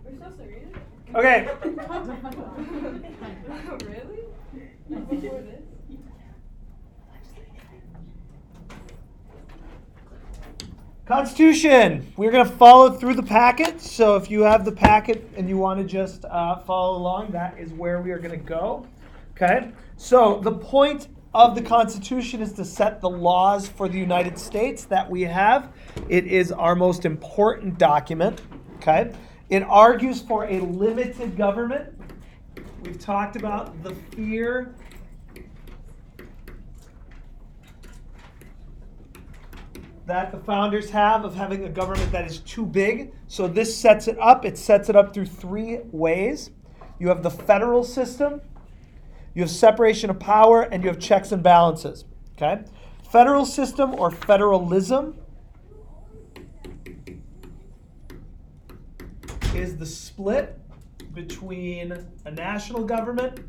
We're supposed to read it? Okay. Really? Before this? Constitution. We're going to follow through the packet. So if you have the packet and you want to just follow along, that is where we are going to go. Okay. So the point of the Constitution is to set the laws for the United States that we have. It is our most important document. Okay. It argues for a limited government. We've talked about the fear that the founders have of having a government that is too big. So this sets it up. It sets it up through three ways. You have the federal system, you have separation of power, and you have checks and balances. Okay? Federal system or federalism is the split between a national government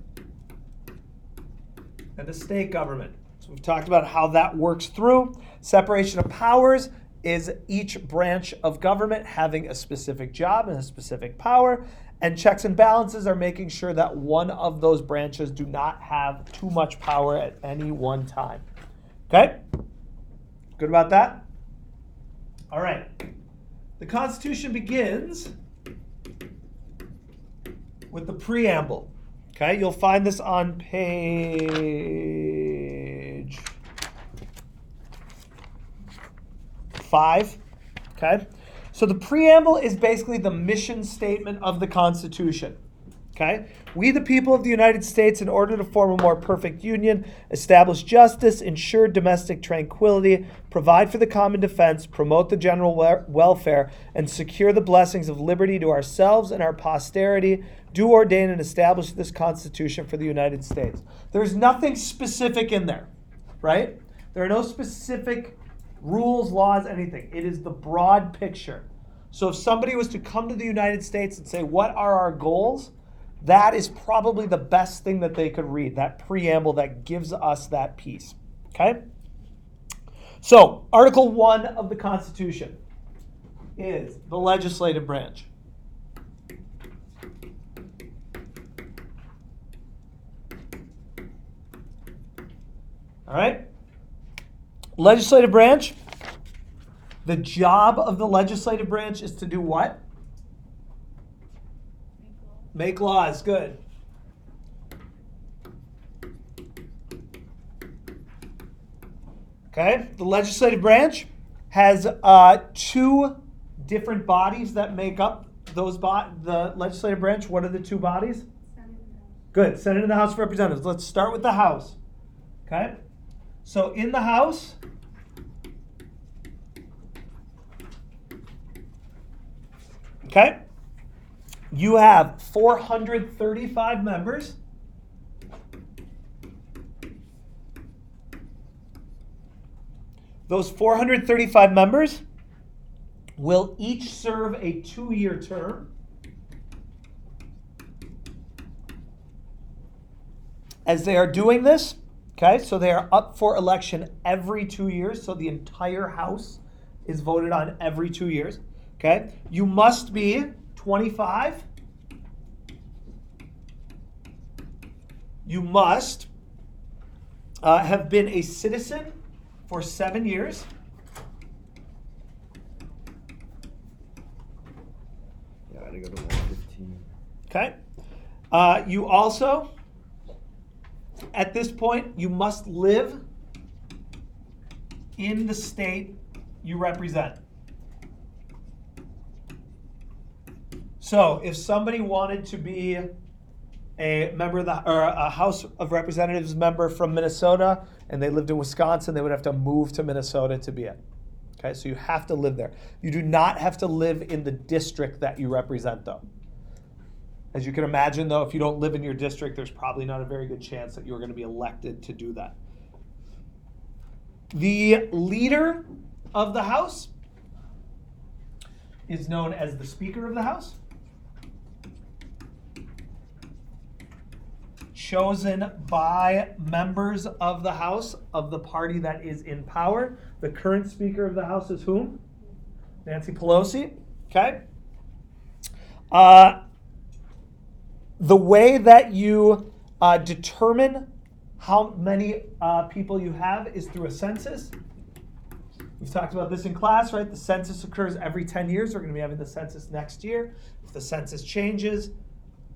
and a state government. So we've talked about how that works through. Separation of powers is each branch of government having a specific job and a specific power. And checks and balances are making sure that one of those branches do not have too much power at any one time. Okay? Good about that? All right. The Constitution begins with the preamble. Okay? You'll find this on page 5. Okay? So the preamble is basically the mission statement of the Constitution. Okay? We, the people of the United States, in order to form a more perfect union, establish justice, ensure domestic tranquility, provide for the common defense, promote the general welfare, and secure the blessings of liberty to ourselves and our posterity, do ordain and establish this Constitution for the United States. There's nothing specific in there, right? There are no specific rules, laws, anything. It is the broad picture. So if somebody was to come to the United States and say, what are our goals? That is probably the best thing that they could read, that preamble that gives us that piece. Okay? So, Article 1 of the Constitution is the legislative branch. All right? Legislative branch. The job of the legislative branch is to do what? Make laws. Good. Okay. The legislative branch has two different bodies that make up the legislative branch. What are the two bodies? Good. Senate and the House of Representatives. Let's start with the House. Okay. So in the House, okay, you have 435 members. Those 435 members will each serve a 2-year term. As they are doing this, okay, so they are up for election every 2 years. So the entire House is voted on every 2 years. Okay, you must be 25. You must have been a citizen for 7 years. Yeah, I gotta go to 115. Okay. You also, at this point, you must live in the state you represent. So if somebody wanted to be a member of a House of Representatives member from Minnesota and they lived in Wisconsin, they would have to move to Minnesota to be it. Okay, so you have to live there. You do not have to live in the district that you represent, though. As you can imagine, though, if you don't live in your district, there's probably not a very good chance that you're going to be elected to do that. The leader of the House is known as the Speaker of the House, chosen by members of the House of the party that is in power. The current Speaker of the House is whom? Nancy Pelosi. Okay? The way that you determine how many people you have is through a census. We've talked about this in class, right? The census occurs every 10 years. We're going to be having the census next year. If the census changes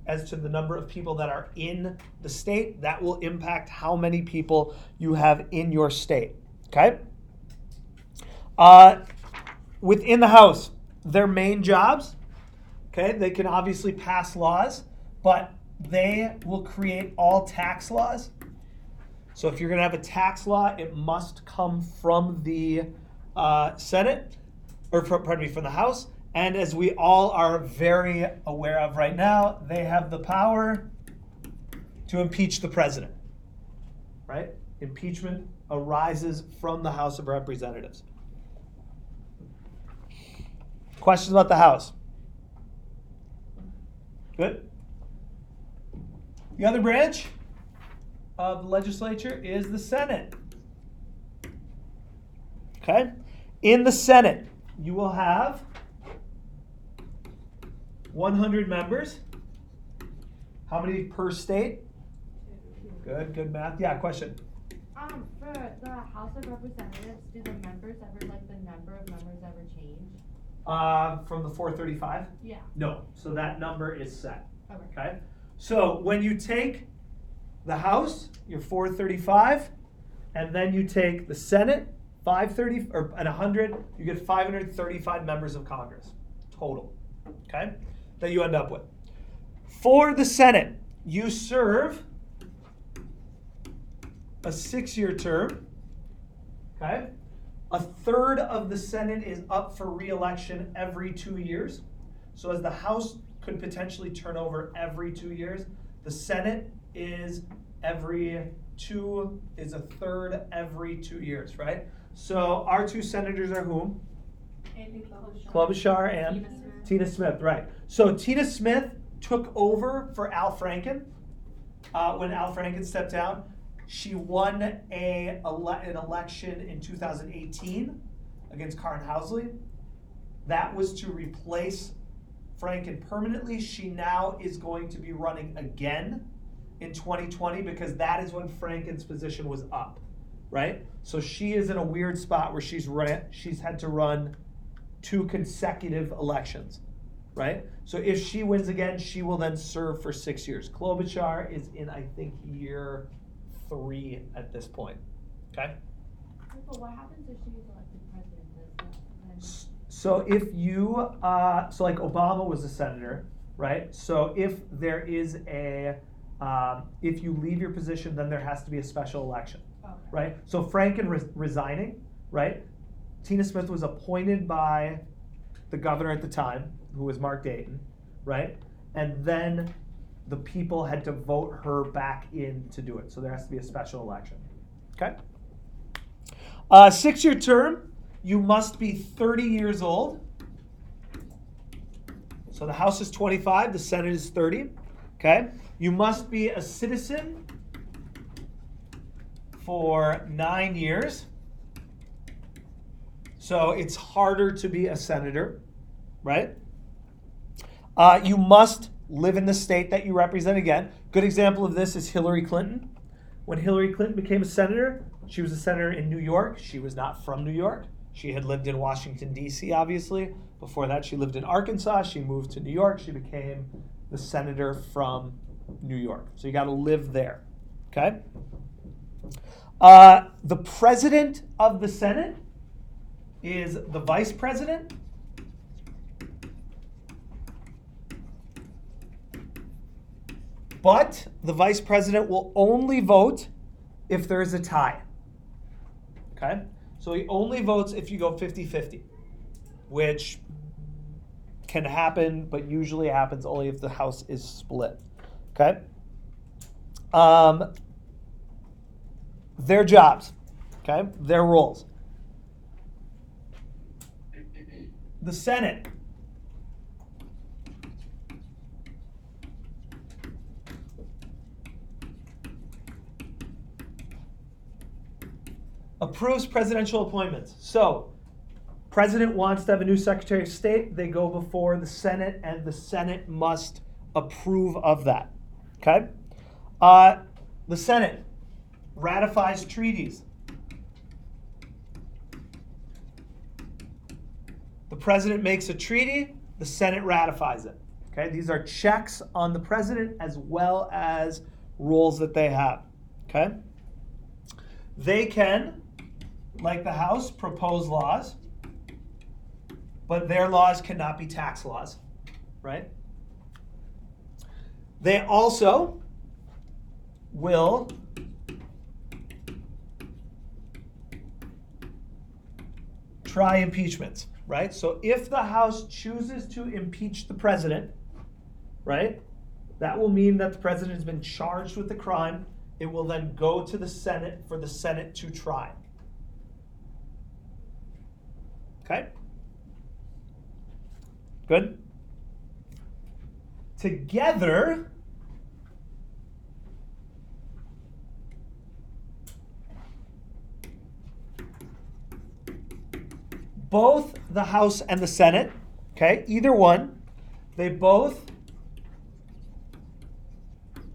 as to the number of people that are in the state, that will impact how many people you have in your state. Okay? Within the House, their main jobs, okay, they can obviously pass laws, but they will create all tax laws. So if you're going to have a tax law, it must come from the Senate, or pardon me, from the House. And as we all are very aware of right now, they have the power to impeach the president, right? Impeachment arises from the House of Representatives. Questions about the House? Good. The other branch of the legislature is the Senate. Okay? In the Senate, you will have 100 members. How many per state? Good math. Yeah, question. For the House of Representatives, do the members ever, like, the number of members ever change? From the 435? Yeah. No. So that number is set. Okay. So when you take the House, you're 435, and then you take the Senate, 530 or and 100, you get 535 members of Congress total. Okay? That you end up with. For the Senate, you serve a 6-year term. Okay? A third of the Senate is up for re-election every 2 years. So as the House could potentially turn over every 2 years, the Senate is a third every 2 years, right? So our two senators are whom? Amy Klobuchar and Tina Smith, right. So Tina Smith took over for Al Franken when Al Franken stepped down. She won an election in 2018 against Karen Housley. That was to replace Franken permanently. She now is going to be running again in 2020 because that is when Franken's position was up, right? So she is in a weird spot where she's had to run 2 consecutive elections, right? So if she wins again, she will then serve for 6 years. Klobuchar is in, I think, year 3 at this point, okay? But what happens if she's elected president? So if you, so like Obama was a senator, right? So if there is if you leave your position, then there has to be a special election, right? So Franken resigning, right? Tina Smith was appointed by the governor at the time, who was Mark Dayton, right? And then the people had to vote her back in to do it. So there has to be a special election, okay? 6-year term, you must be 30 years old. So the House is 25, the Senate is 30, okay? You must be a citizen for 9 years. So it's harder to be a senator, right? You must live in the state that you represent again. Good example of this is Hillary Clinton. When Hillary Clinton became a senator, she was a senator in New York. She was not from New York. She had lived in Washington, D.C., obviously. Before that, she lived in Arkansas. She moved to New York. She became the senator from New York. So you got to live there, okay? The president of the Senate is the vice president. But the vice president will only vote if there is a tie, okay? So he only votes if you go 50-50, which can happen, but usually happens only if the House is split, okay? Their jobs, okay? Their roles. The Senate. Approves presidential appointments. So, President wants to have a new Secretary of State, they go before the Senate, and the Senate must approve of that. Okay? The Senate ratifies treaties. The President makes a treaty, the Senate ratifies it. Okay? These are checks on the President as well as rules that they have. Okay? They can, like the House, propose laws, but their laws cannot be tax laws, right? They also will try impeachments, right? So if the House chooses to impeach the president, right, that will mean that the president has been charged with the crime. It will then go to the Senate for the Senate to try. Okay? Good? Together, both the House and the Senate, okay, either one, they both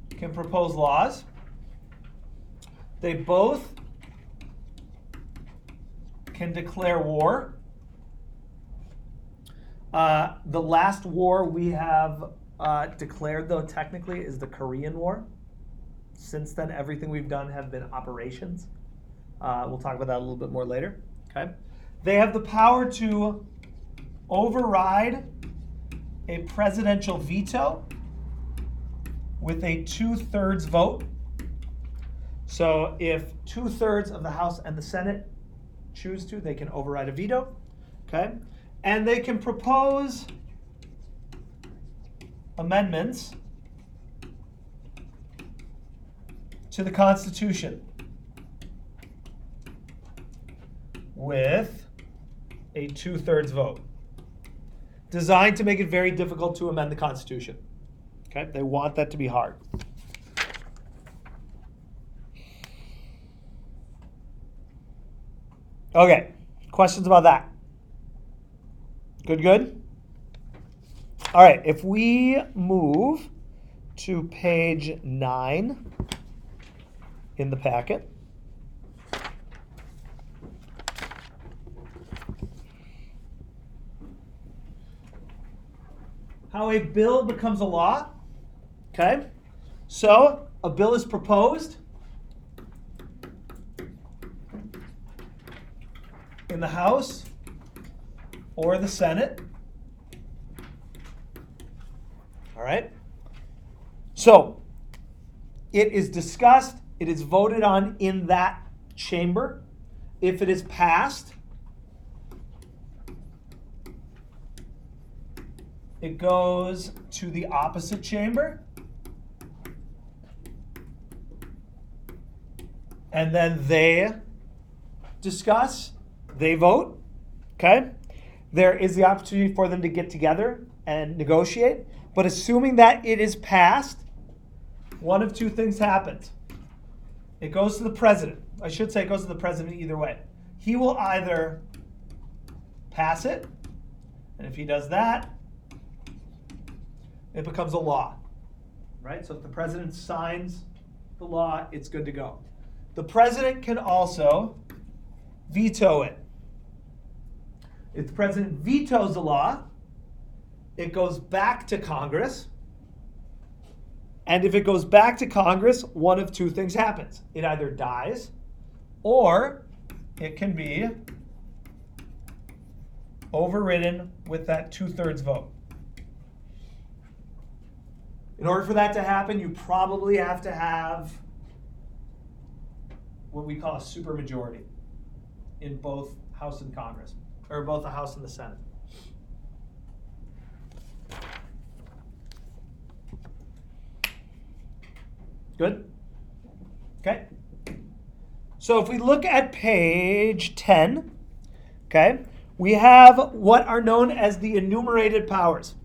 can propose laws. They both can declare war. The last war we have declared, though, technically, is the Korean War. Since then, everything we've done have been operations. We'll talk about that a little bit more later. Okay. They have the power to override a presidential veto with a 2/3 vote. So if 2/3 of the House and the Senate choose to, they can override a veto. Okay. And they can propose amendments to the Constitution with a 2/3 vote, designed to make it very difficult to amend the Constitution. Okay, they want that to be hard. Okay, questions about that? Good, good? All right, if we move to page 9 in the packet. How a bill becomes a law. Okay, so a bill is proposed in the House or the Senate. All right. So it is discussed, it is voted on in that chamber. If it is passed, it goes to the opposite chamber. And then they discuss, they vote. Okay? There is the opportunity for them to get together and negotiate. But assuming that it is passed, one of two things happens. It goes to the president. I should say it goes to the president either way. He will either pass it, and if he does that, it becomes a law. Right? So if the president signs the law, it's good to go. The president can also veto it. If the president vetoes the law, it goes back to Congress. And if it goes back to Congress, one of two things happens. It either dies, or it can be overridden with that 2/3 vote. In order for that to happen, you probably have to have what we call a supermajority in both House and Congress, or both the House and the Senate. Good? Okay. So if we look at page 10, okay, we have what are known as the enumerated powers.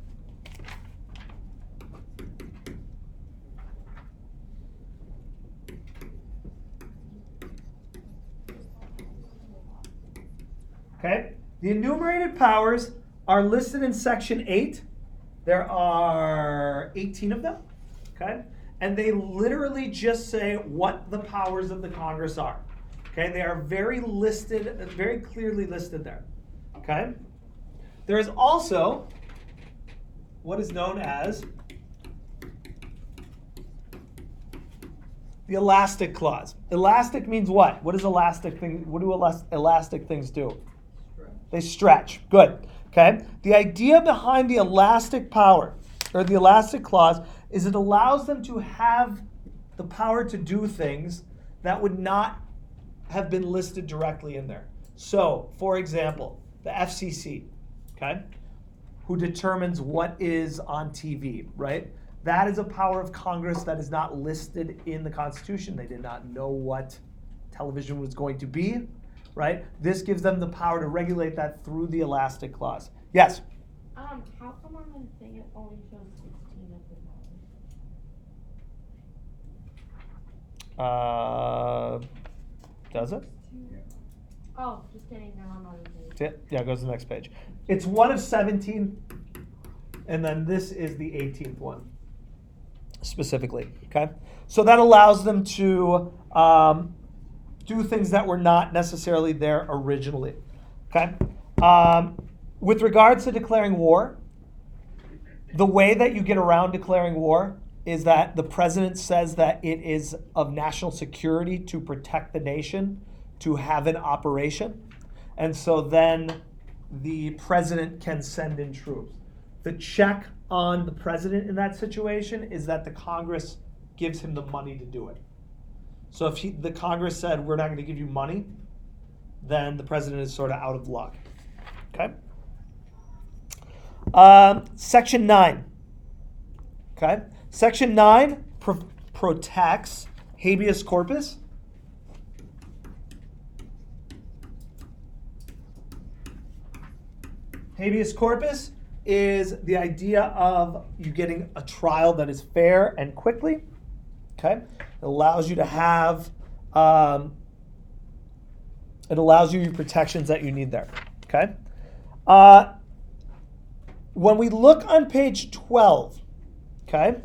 Okay? The enumerated powers are listed in Section 8. There are 18 of them, okay? And they literally just say what the powers of the Congress are. Okay, they are very clearly listed there. Okay? There is also what is known as the elastic clause. Elastic means what? What do elastic things do? They stretch. Good. Okay? The idea behind the elastic power or the elastic clause is it allows them to have the power to do things that would not have been listed directly in there. So, for example, the FCC, okay, who determines what is on TV, right? That is a power of Congress that is not listed in the Constitution. They did not know what television was going to be, right? This gives them the power to regulate that through the elastic clause. Yes? How come on the thing it only shows 16 of the powers? Does it? Oh, just kidding, they're on other page. Yeah, it goes to the next page. It's one of 17, and then this is the 18th one, specifically, okay? So that allows them to do things that were not necessarily there originally, okay? With regards to declaring war, the way that you get around declaring war is that the president says that it is of national security to protect the nation, to have an operation. And so then the president can send in troops. The check on the president in that situation is that the Congress gives him the money to do it. So if the Congress said, we're not going to give you money, then the president is sort of out of luck. Okay? Section 9. Okay? Section 9 protects habeas corpus. Habeas corpus is the idea of you getting a trial that is fair and quickly. Okay? It allows you to have, it allows you protections that you need there. Okay? When we look on page 12, okay?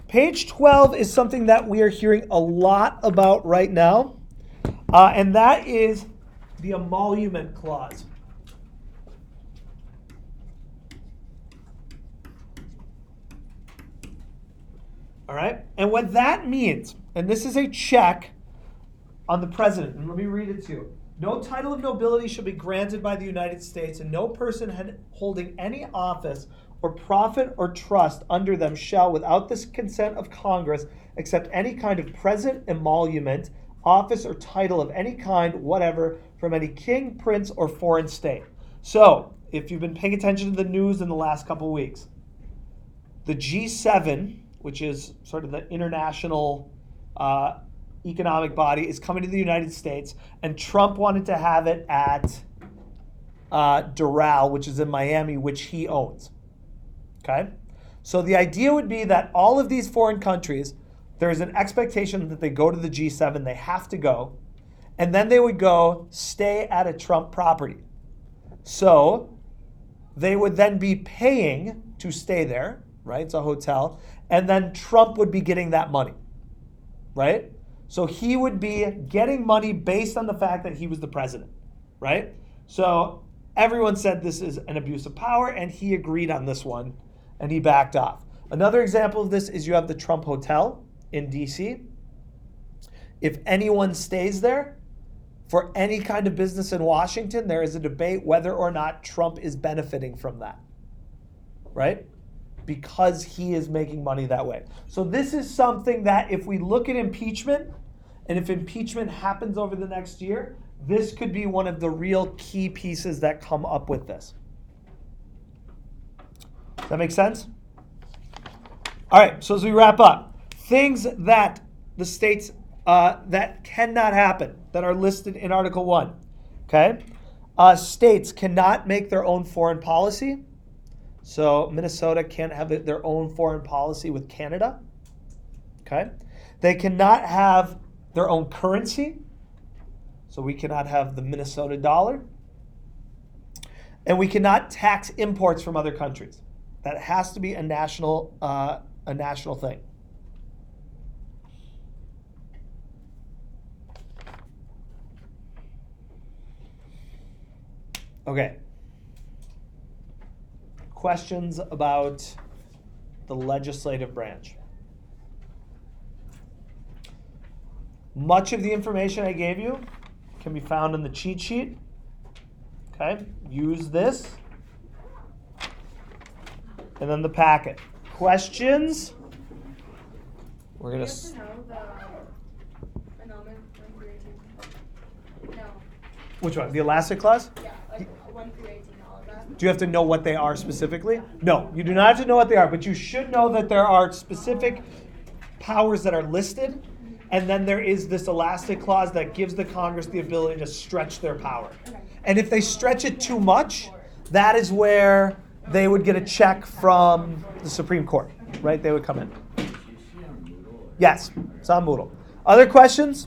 Page 12 is something that we are hearing a lot about right now, and that is the emolument clause. All right? And what that means, and this is a check on the president, and let me read it to you. No title of nobility shall be granted by the United States, and no person holding any office or profit or trust under them shall, without the consent of Congress, accept any kind of present emolument, office, or title of any kind whatever from any king, prince, or foreign state. So, if you've been paying attention to the news in the last couple of weeks, the G7, which is sort of the international economic body, is coming to the United States, and Trump wanted to have it at Doral, which is in Miami, which he owns. Okay? So the idea would be that all of these foreign countries, there is an expectation that they go to the G7, they have to go, and then they would go stay at a Trump property. So they would then be paying to stay there, right? It's a hotel, and then Trump would be getting that money, right? So he would be getting money based on the fact that he was the president, right? So everyone said this is an abuse of power, and he agreed on this one, and he backed off. Another example of this is you have the Trump Hotel in D.C. If anyone stays there for any kind of business in Washington, there is a debate whether or not Trump is benefiting from that, right? Because he is making money that way. So this is something that if we look at impeachment, and if impeachment happens over the next year, this could be one of the real key pieces that come up with this. Does that make sense? All right, so as we wrap up, things that the states that cannot happen, that are listed in Article 1, okay? States cannot make their own foreign policy. So Minnesota can't have their own foreign policy with Canada, okay? They cannot have their own currency. So we cannot have the Minnesota dollar. And we cannot tax imports from other countries. That has to be a national thing. Okay. Questions about the legislative branch? Much of the information I gave you can be found in the cheat sheet. Okay, use this. And then the packet. Questions? We're Do gonna. you have to know the annulment 1 through 18? No. Which one? The elastic clause? Yeah, like 1 through 18, all of that. Do you have to know what they are specifically? No, you do not have to know what they are, but you should know that there are specific powers that are listed, and then there is this elastic clause that gives the Congress the ability to stretch their power. Okay. And if they stretch it too much, that is where they would get a check from the Supreme Court, right? They would come in. Yes, it's on Moodle. Other questions?